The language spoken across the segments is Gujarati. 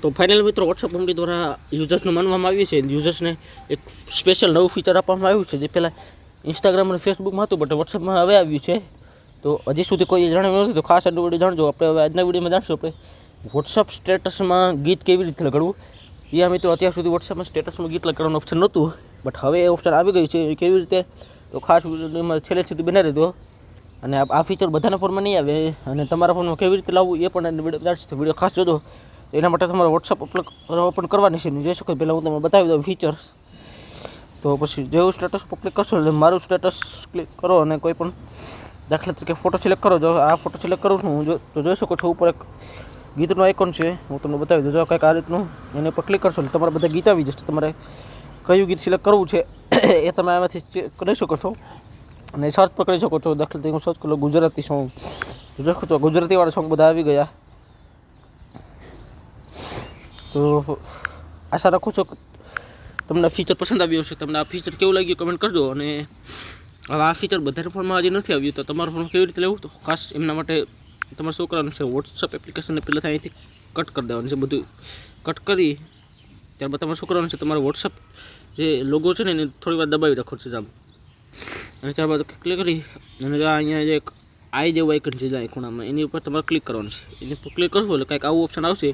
તો ફાઇનલ મિત્રો વોટ્સઅપ કંપની દ્વારા યુઝર્સનું માનવામાં આવ્યું છે, યુઝર્સને એક સ્પેશિયલ નવું ફીચર આપવામાં આવ્યું છે જે પહેલાં ઇન્સ્ટાગ્રામ અને ફેસબુકમાં હતું, બટ વોટ્સઅપમાં હવે આવ્યું છે. તો હજી સુધી કોઈ જણાવ્યું નથી, તો ખાસ આજનો વિડીયો જાણજો. આપણે હવે આજના વિડીયોમાં જાણશું આપણે વોટ્સઅપ સ્ટેટસમાં ગીત કેવી રીતે લગાડવું. મિત્રો અત્યાર સુધી વોટ્સઅપમાં સ્ટેટસમાં ગીત લગાડવાનું ઓપ્શન નહોતું, બટ હવે એ ઓપ્શન આવી ગયું છે. કેવી રીતે, તો ખાસ વિડીયોમાં છેલ્લે સુધી બનાવી દો. અને આ ફીચર બધાના ફોનમાં નહીં આવે, અને તમારા ફોનમાં કેવી રીતે લાવવું એ પણ વિડીયો જાણશે. તો વિડીયો ખાસ જોજો. એના માટે તમારે વોટ્સઅપ ઓપન કરવાની છે. જોઈ શકો પહેલાં હું તમને બતાવી દઉં ફીચર. તો પછી જેવું સ્ટેટસ પર ક્લિક કરશો એટલે મારું સ્ટેટસ ક્લિક કરો અને કોઈ પણ દાખલા તરીકે ફોટો સિલેક્ટ કરો. જો આ ફોટો સિલેક્ટ કરું છું હું, તો જોઈ શકો છો ઉપર એક ગીતનું આઇકોન છે. હું તમને બતાવી દઉં. જો કંઈક આ રીતનું એની ઉપર ક્લિક કરશો એટલે તમારા બધા ગીત આવી જશે. તમારે કયું ગીત સિલેક્ટ કરવું છે એ તમે આમાંથી ચેક કરી શકો છો અને સર્ચ પણ કરી શકો છો. દાખલા તરીકે હું સર્ચ કરું ગુજરાતી સોંગ, જોઈ શકો છો ગુજરાતીવાળા સોંગ બધા આવી ગયા. તો આશા રાખું છું તમને ફીચર પસંદ આવ્યું હશે. તમને આ ફીચર કેવું લાગ્યું કમેન્ટ કરજો. અને હવે આ ફીચર બધાના ફોનમાં હજી નથી આવ્યું, તો તમારા ફોન કેવી રીતે લેવું, તો ખાસ એમના માટે તમારે શું કરવાનું છે, વોટ્સઅપ એપ્લિકેશનને પહેલાં અહીંથી કટ કરી દેવાનું છે. બધું કટ કરી ત્યારબાદ તમારે શું કરવાનું છે, તમારે વોટ્સઅપ જે લોગો છે ને એને થોડી વાર દબાવી રાખો છે આમ, અને ત્યારબાદ ક્લિક કરી અને અહીંયા જે એક આઈ જેવું આઇકન છે જ્યાં ખૂણામાં, એની ઉપર તમારે ક્લિક કરવાનું છે. એની ઉપર ક્લિક કરશો એટલે કંઈક આવું ઓપ્શન આવશે.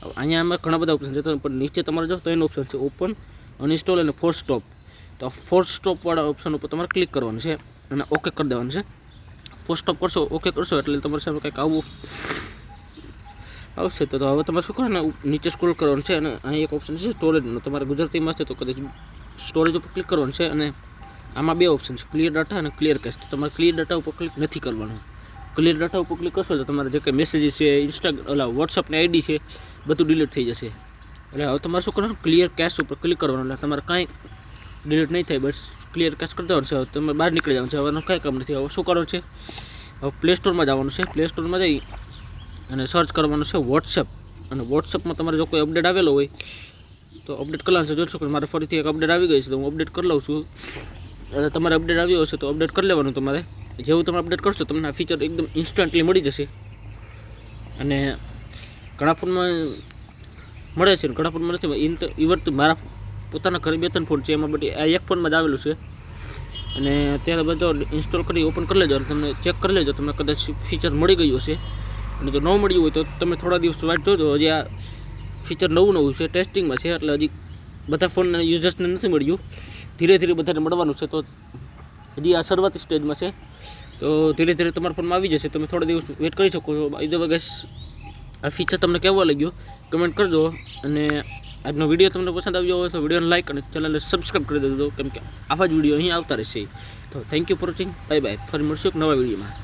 અહીંયા આમાં ઘણા બધા ઓપ્શન છે, પણ નીચે તમારે જો તો એનો ઓપ્શન છે ઓપન, અનઇન્સ્ટોલ અને ફોર્સ સ્ટોપ. તો ફોર્સ સ્ટોપવાળા ઓપ્શન ઉપર તમારે ક્લિક કરવાનું છે અને ઓકે કરી દેવાનું છે. ફોર્સ સ્ટોપ કરશો, ઓકે કરશો એટલે તમારે સામે કંઈક આવું આવશે. તો હવે તમારે શું કરવાનું, નીચે સ્ક્રોલ કરવાનું છે અને અહીં એક ઓપ્શન છે સ્ટોરેજનો. તમારે ગુજરાતીમાં છે તો કદાચ સ્ટોરેજ ઉપર ક્લિક કરવાનું છે. અને આમાં બે ઓપ્શન છે, ક્લિયર ડાટા અને ક્લિયર કેશ. તો તમારે ક્લિયર ડાટા ઉપર ક્લિક નથી કરવાનું. ક્લિયર ડાટા ઉપર ક્લિક કરશો તો તમારે જે કંઈ મેસેજીસ છે, વોટ્સઅપની આઈડી છે, બધું ડિલીટ થઈ જશે. એટલે હવે તમારે શું કરવાનું, ક્લિયર કેશ ઉપર ક્લિક કરવાનું. એટલે તમારે કાંઈ ડિલીટ નહીં થાય, બસ ક્લિયર કેશ કરી દેવાનું છે. હવે તમે બહાર નીકળી જવાનું છે. હવે કાંઈ કામ નથી. હવે શું કરવાનું છે, હવે પ્લે સ્ટોરમાં જવાનું છે. પ્લે સ્ટોરમાં જઈ અને સર્ચ કરવાનું છે વોટ્સઅપ. અને વોટ્સઅપમાં તમારે જો કોઈ અપડેટ આવેલો હોય તો અપડેટ કરવાનું છે. જોશો કે મારે ફરીથી એક અપડેટ આવી ગઈ છે, તો હું અપડેટ કરી લઉં છું. અને તમારે અપડેટ આવ્યો હશે તો અપડેટ કરી લેવાનું તમારે. જેવું તમે અપડેટ કરશો તમને આ ફીચર એકદમ ઇન્સ્ટન્ટલી મળી જશે. અને ઘણા ફોનમાં મળે છે, ઘણા ફોનમાં નથી. ઇવન તો મારા પોતાના ઘરે 2-3 ફોન છે, એમાં બધી આ એક ફોનમાં જ આવેલું છે. અને ત્યારે બધો ઇન્સ્ટોલ કરી ઓપન કરી લેજો અને તમને ચેક કરી લેજો, તમને કદાચ ફીચર મળી ગયું હશે. અને જો ન મળ્યું હોય તો તમે થોડા દિવસ વાટ જોજો. હજી આ ફીચર નવું છે, ટેસ્ટિંગમાં છે, એટલે હજી બધા ફોનના યુઝર્સને નથી મળ્યું. ધીરે ધીરે બધાને મળવાનું છે. તો હજી આ શરૂઆતી સ્ટેજમાં છે, તો ધીરે ધીરે તમારા ફોનમાં આવી જશે. તમે થોડા દિવસ વેઇટ કરી શકો છો. બાય ધ વે ગાઈસ, આ ફીચર તમને કેવો લાગ્યો કમેન્ટ કરજો. અને આજનો વિડીયો તમને પસંદ આવ્યો હોય તો વિડીયોને લાઇક અને ચેનલને સબસ્ક્રાઈબ કરી દેજો, કેમ કે આવા જ વિડીયો અહીં આવતા રહેશે. તો thank you for watching. Bye bye. ફરી મળશું એક નવા વિડીયોમાં.